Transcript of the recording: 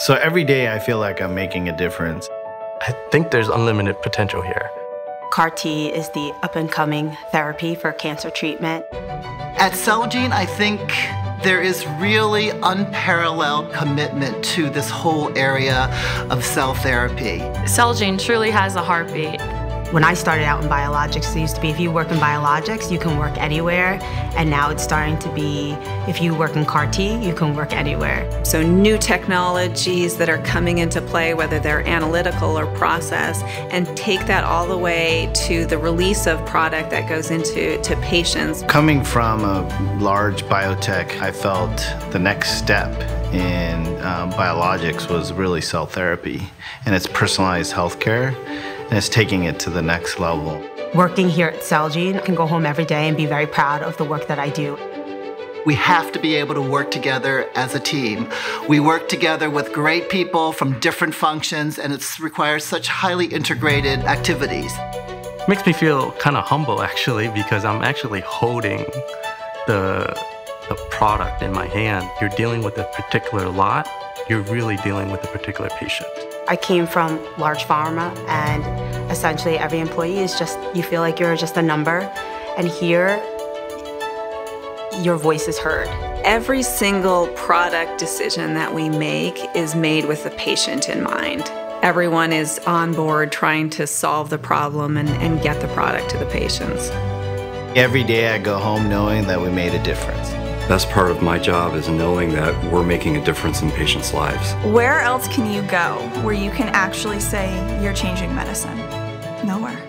So every day I feel like I'm making a difference. I think there's unlimited potential here. CAR T is the up-and-coming therapy for cancer treatment. At Celgene, I think there is really unparalleled commitment to this whole area of cell therapy. Celgene truly has a heartbeat. When I started out in biologics, it used to be if you work in biologics, you can work anywhere. And now it's starting to be if you work in CAR T, you can work anywhere. So new technologies that are coming into play, whether they're analytical or process, and take that all the way to the release of product that goes into patients. Coming from a large biotech, I felt the next step in biologics was really cell therapy, and it's personalized healthcare. And it's taking it to the next level. Working here at Celgene, I can go home every day and be very proud of the work that I do. We have to be able to work together as a team. We work together with great people from different functions, and it requires such highly integrated activities. It makes me feel kind of humble, actually, because I'm actually holding the product in my hand. You're dealing with a particular lot. You're really dealing with a particular patient. I came from large pharma, and essentially every employee is just, you feel like you're just a number, and here, your voice is heard. Every single product decision that we make is made with the patient in mind. Everyone is on board trying to solve the problem and get the product to the patients. Every day I go home knowing that we made a difference. Best part of my job is knowing that we're making a difference in patients' lives. Where else can you go where you can actually say you're changing medicine? Nowhere.